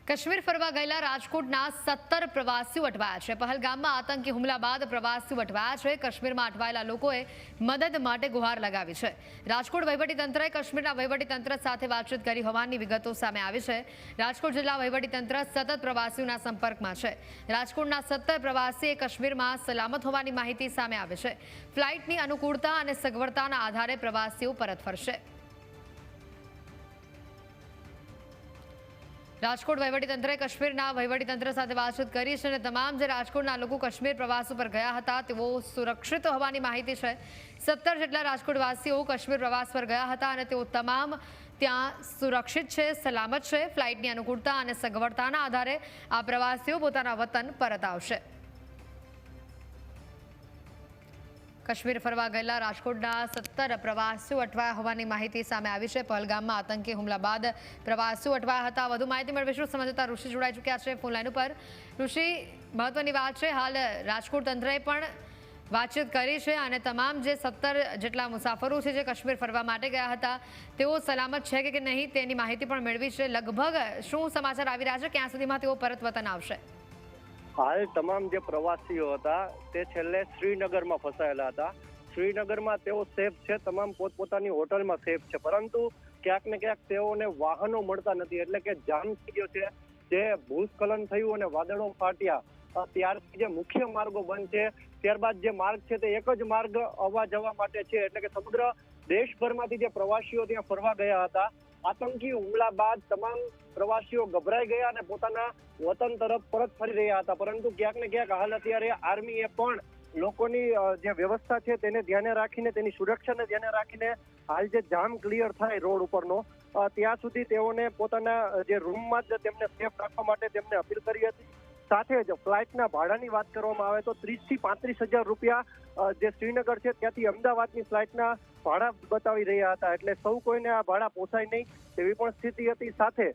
કાશ્મીર ફરવા ગયેલા રાજકોટના 17 પ્રવાસીઓ અટવાયા છે। પહલગામમાં આતંકી હુમલા બાદ પ્રવાસીઓ અટવાયા છે। કાશ્મીરમાં અટવાયેલા લોકોએ મદદ માટે ગુહાર લગાવી છે। રાજકોટ વહીવટીતંત્રએ કાશ્મીરના વહીવટીતંત્ર સાથે વાતચીત કરી હોવાની વિગતો સામે આવી છે। રાજકોટ જિલ્લા વહીવટીતંત્ર સતત પ્રવાસીઓના સંપર્કમાં છે। રાજકોટના 17 પ્રવાસી કાશ્મીરમાં સલામત હોવાની માહિતી સામે આવી છે। ફ્લાઇટની અનુકૂળતા અને સગવડતાના આધારે પ્રવાસીઓ પરત ફરશે। રાજકોટ વહીવટીતંત્રએ કાશ્મીરના વહીવટીતંત્ર સાથે વાતચીત કરી છે અને તમામ જે રાજકોટના લોકો કાશ્મીર પ્રવાસ ઉપર ગયા હતા તેઓ સુરક્ષિત હોવાની માહિતી છે। 17 જેટલા રાજકોટવાસીઓ કાશ્મીર પ્રવાસ પર ગયા હતા અને તેઓ તમામ ત્યાં સુરક્ષિત છે, સલામત છે। ફ્લાઇટની અનુકૂળતા અને સગવડતાના આધારે આ પ્રવાસીઓ પોતાના વતન પરત આવશે। કાશ્મીર ફરવા ગયેલા રાજકોટના 17 પ્રવાસીઓ અટવાયા હોવાની માહિતી સામે આવી છે। પહલગામમાં આતંકી હુમલા બાદ પ્રવાસીઓ અટવાયા હતા। વધુ માહિતી મેળવીશું સંવાદદાતા ઋષિ જોડાઈ ચૂક્યા છે ફોન લાઈન ઉપર। ઋષિ, મહત્વની વાત છે, હાલ રાજકોટ તંત્રએ પણ વાતચીત કરી છે અને તમામ જે 17 જેટલા મુસાફરો છે જે કાશ્મીર ફરવા માટે ગયા હતા તેઓ સલામત છે કે નહીં તેની માહિતી પણ મેળવી છે। લગભગ શું સમાચાર આવી રહ્યા છે, ક્યાં સુધીમાં તેઓ પરત વતન આવશે? હાલ તમામ જે પ્રવાસીઓ હતા તે છેલ્લે શ્રીનગરમાં ફસાયેલા હતા। શ્રીનગરમાં તેઓ સેફ છે, તમામ પોતપોતાની હોટલમાં સેફ છે, પરંતુ ક્યાંક ને ક્યાંક તેઓને વાહનો મળતા નથી, એટલે કે જામ થઈ ગયો છે। જે ભૂસ્ખલન થયું અને વાદળો ફાટ્યા ત્યારથી જે મુખ્ય માર્ગો બંધ છે, ત્યારબાદ જે માર્ગ છે તે એક જ માર્ગ આવવા જવા માટે છે, એટલે કે સમગ્ર દેશભરમાંથી જે પ્રવાસીઓ ત્યાં ફરવા ગયા હતા આતંકી હુમલા બાદ તમામ પ્રવાસીઓ ગભરાઈ ગયા અને પોતાના વતન તરફ પરત ફરી રહ્યા હતા। પરંતુ ક્યાંક ને ક્યાંક હાલ અત્યારે આર્મીએ પણ લોકોની જે વ્યવસ્થા છે તેને ધ્યાને રાખીને, તેની સુરક્ષાને ધ્યાને રાખીને હાલ જે જામ ક્લિયર થાય રોડ ઉપરનો ત્યાં સુધી તેઓને પોતાના જે રૂમમાં જ તેમને સેફ રાખવા માટે તેમને અપીલ કરી હતી। સાથે જ ફ્લાઇટના ભાડાની વાત કરવામાં આવે તો 30 થી 35 હજાર રૂપિયા જે શ્રીનગર છે ત્યાંથી અમદાવાદની ફ્લાઇટના ભાડા બતાવી રહ્યા હતા, એટલે સૌ કોઈને આ ભાડા પોસાય નહીં તેવી પણ સ્થિતિ હતી। સાથે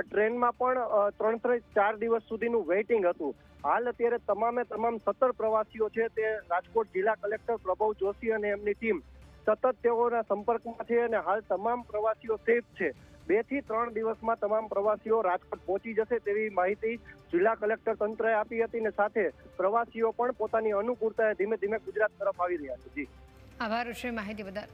ટ્રેનમાં પણ 3-4 દિવસ સુધીનું વેઇટિંગ હતું। હાલ અત્યારે તમામ 17 પ્રવાસીઓ છે તે રાજકોટ જિલ્લા કલેક્ટર પ્રભવ જોશી અને એમની ટીમ સતત તેઓના સંપર્કમાં છે અને હાલ તમામ પ્રવાસીઓ સેફ છે। 2 થી 3 દિવસમાં તમામ પ્રવાસીઓ રાજકોટ પહોંચી જશે તેવી માહિતી જિલ્લા કલેક્ટર તંત્રએ આપી હતી અને સાથે પ્રવાસીઓ પણ પોતાની અનુકૂળતાએ ધીમે ધીમે ગુજરાત તરફ આવી રહ્યા છે। જી, આભાર ઋષિ માહિતી બદલ।